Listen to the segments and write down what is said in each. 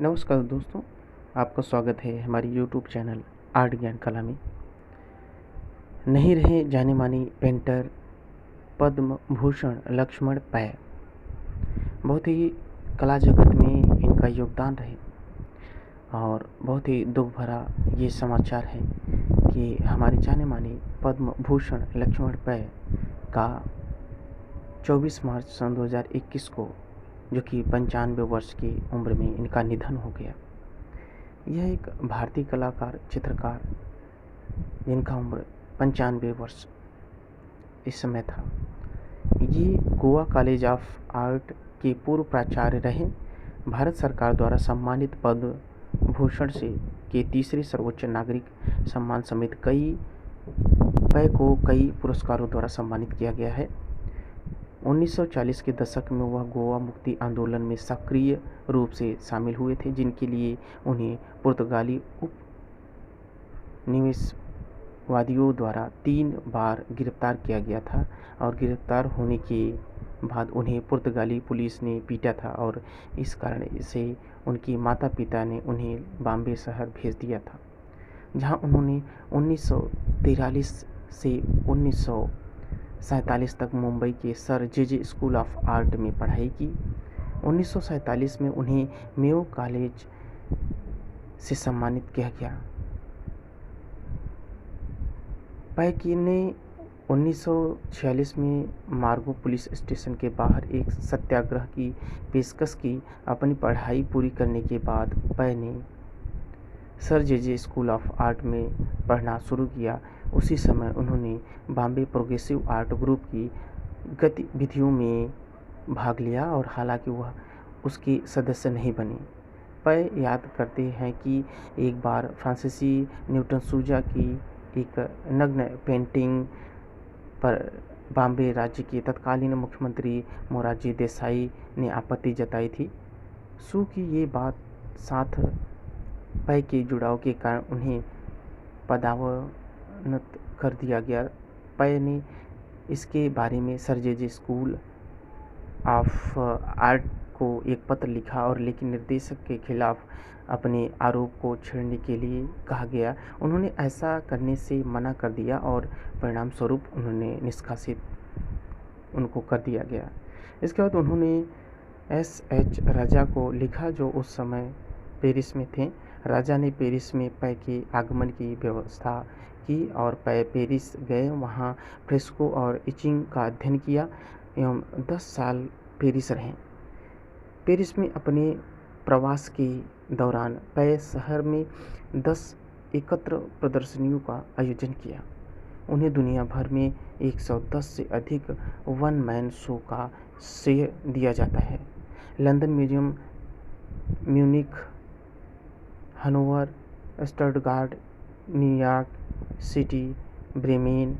नमस्कार दोस्तों, आपका स्वागत है हमारी यूट्यूब चैनल आर्ट ज्ञान कला में। नहीं रहे जाने माने पेंटर पद्म भूषण लक्ष्मण पै। बहुत ही कला जगत में इनका योगदान रहे और बहुत ही दुख भरा ये समाचार है कि हमारे जाने माने पद्म भूषण लक्ष्मण पै का 24 मार्च सन 2021 को, जो कि 95 वर्ष की उम्र में इनका निधन हो गया। यह एक भारतीय कलाकार चित्रकार जिनका उम्र 95 वर्ष इस समय था। ये गोवा कॉलेज ऑफ आर्ट के पूर्व प्राचार्य रहे। भारत सरकार द्वारा सम्मानित पद्म भूषण से के तीसरे सर्वोच्च नागरिक सम्मान समेत पै को कई पुरस्कारों द्वारा सम्मानित किया गया है। 1940 के दशक में वह गोवा मुक्ति आंदोलन में सक्रिय रूप से शामिल हुए थे, जिनके लिए उन्हें पुर्तगाली उपनिवेशवादियों द्वारा 3 बार गिरफ्तार किया गया था और गिरफ्तार होने के बाद उन्हें पुर्तगाली पुलिस ने पीटा था और इस कारण से उनके माता पिता ने उन्हें बॉम्बे शहर भेज दिया था, जहां उन्होंने 1943 से 1947 तक मुंबई के sir J school of art में पढ़ाई की। 1947 में उन्हें मेयो कॉलेज से सम्मानित किया गया। पै ने 1946 में मार्गो पुलिस स्टेशन के बाहर एक सत्याग्रह की पेशकश की। अपनी पढ़ाई पूरी करने के बाद पै ने sir J school of art में पढ़ना शुरू किया। उसी समय उन्होंने बॉम्बे प्रोग्रेसिव आर्ट ग्रुप की गतिविधियों में भाग लिया और हालांकि वह उसके सदस्य नहीं बने। पै याद करते हैं कि एक बार फ्रांसीसी न्यूटन सूजा की एक नग्न पेंटिंग पर बॉम्बे राज्य के तत्कालीन मुख्यमंत्री मोरारजी देसाई ने आपत्ति जताई थी। सू की ये बात साथ पै के जुड़ाव के कारण उन्हें पदावनत कर दिया गया। पै ने इसके बारे में sir J school of art को एक पत्र लिखा और लेकिन निर्देशक के खिलाफ अपने आरोप को छेड़ने के लिए कहा गया। उन्होंने ऐसा करने से मना कर दिया और परिणाम स्वरूप उन्होंने निष्कासित उनको कर दिया गया। इसके बाद उन्होंने एस.एच. राजा को लिखा, जो उस समय पेरिस में थे। राजा ने पेरिस में पै के आगमन की व्यवस्था की और पै पेरिस गए, वहाँ फ्रेस्को और इचिंग का अध्ययन किया एवं 10 साल पेरिस रहे। पेरिस में अपने प्रवास के दौरान पै शहर में 10 एकत्र प्रदर्शनियों का आयोजन किया। उन्हें दुनिया भर में 110 से अधिक वन मैन शो का श्रेय दिया जाता है। London museum, Munich, Hanover, Stuttgart, New York City, Bremen,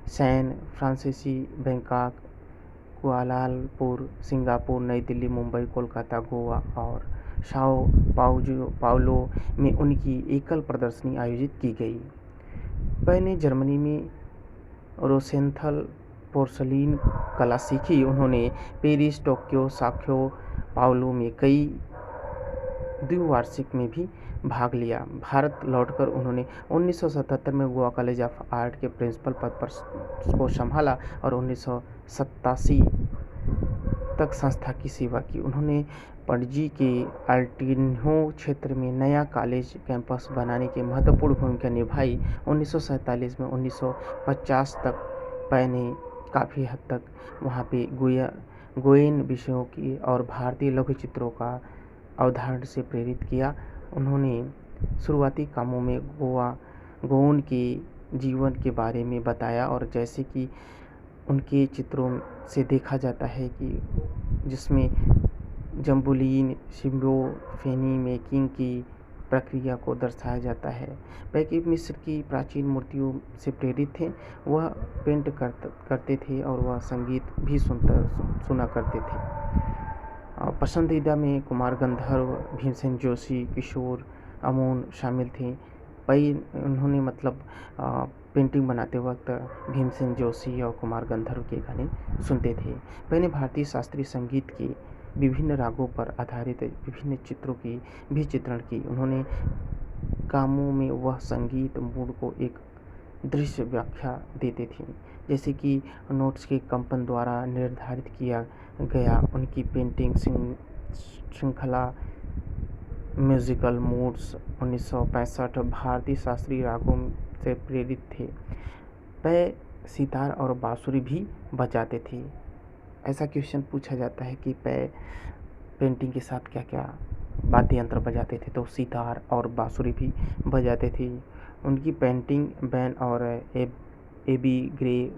San Francisco, Bangkok, Kuala Lumpur, Singapore, Nai Delhi, Mumbai, Kolkata, Goa और साओ पाउलो में उनकी एकल प्रदर्शनी आयोजित की गई। पै ने जर्मनी में रोसेंथल पोर्सलीन कला सीखी। उन्होंने पेरिस, टोक्यो, साओ पाउलो में कई द्विवार्षिक में भी भाग लिया। भारत लौटकर उन्होंने 1977 में गोवा कॉलेज ऑफ आर्ट के प्रिंसिपल पद को संभाला और 1987 तक संस्था की सेवा की। उन्होंने पणजी के अल्टिन्हो क्षेत्र में नया कॉलेज कैंपस बनाने की महत्वपूर्ण भूमिका निभाई। 1947 में 1950 तक पै ने काफ़ी हद तक वहाँ पे गोयन विषयों की और भारतीय लघु चित्रों का अवधारण से प्रेरित किया। उन्होंने शुरुआती कामों में गोवन के जीवन के बारे में बताया और जैसे कि उनके चित्रों से देखा जाता है कि जिसमें जम्बुलिन सिम्बोफेनी मेकिंग की प्रक्रिया को दर्शाया जाता है। पै मिस्र की प्राचीन मूर्तियों से प्रेरित थे। वह पेंट करते थे और वह संगीत भी सुना करते थे। पसंदीदा में कुमार गंधर्व, भीमसेन जोशी, किशोर अमोन शामिल थे। पै उन्होंने पेंटिंग बनाते वक्त भीमसेन जोशी और कुमार गंधर्व के गाने सुनते थे। पै ने भारतीय शास्त्रीय संगीत के विभिन्न रागों पर आधारित विभिन्न चित्रों की भी चित्रण की। उन्होंने कामों में वह संगीत मूड को एक दृश्य व्याख्या देते थे, जैसे कि नोट्स के कंपन द्वारा निर्धारित किया गया। उनकी पेंटिंग श्रृंखला म्यूजिकल मूड्स 1965 भारतीय शास्त्रीय रागों से प्रेरित थे। पै सितार और बांसुरी भी बजाते थे। ऐसा क्वेश्चन पूछा जाता है कि पै पेंटिंग के साथ क्या क्या वाद्य यंत्र बजाते थे, तो सितार और बांसुरी भी बजाते थे। उनकी पेंटिंग बैन और Abby Grey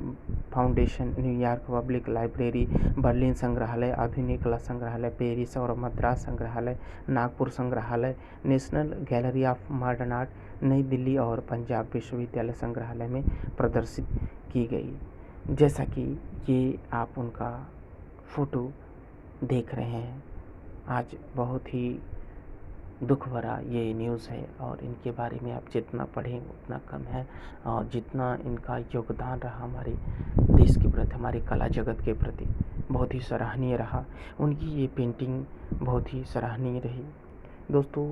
Foundation, New York public library, Berlin संग्रहालय, आधुनिक कला संग्रहालय पेरिस और मद्रास संग्रहालय, नागपुर संग्रहालय, national gallery of modern art, नई दिल्ली और पंजाब विश्वविद्यालय संग्रहालय में प्रदर्शित की गई। जैसा कि ये आप उनका फ़ोटो देख रहे हैं। आज बहुत ही दुख भरा ये न्यूज़ है और इनके बारे में आप जितना पढ़ें उतना कम है, और जितना इनका योगदान रहा हमारे देश के प्रति, हमारे कला जगत के प्रति, बहुत ही सराहनीय रहा। उनकी ये पेंटिंग बहुत ही सराहनीय रही। दोस्तों,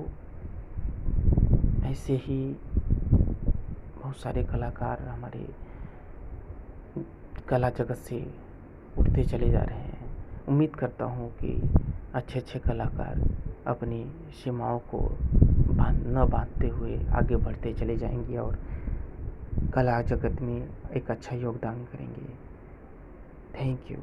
ऐसे ही बहुत सारे कलाकार हमारे कला जगत से उठते चले जा रहे हैं। उम्मीद करता हूँ कि अच्छे अच्छे कलाकार अपनी सीमाओं को न बांधते हुए आगे बढ़ते चले जाएंगे और कला जगत में एक अच्छा योगदान करेंगे। Thank you.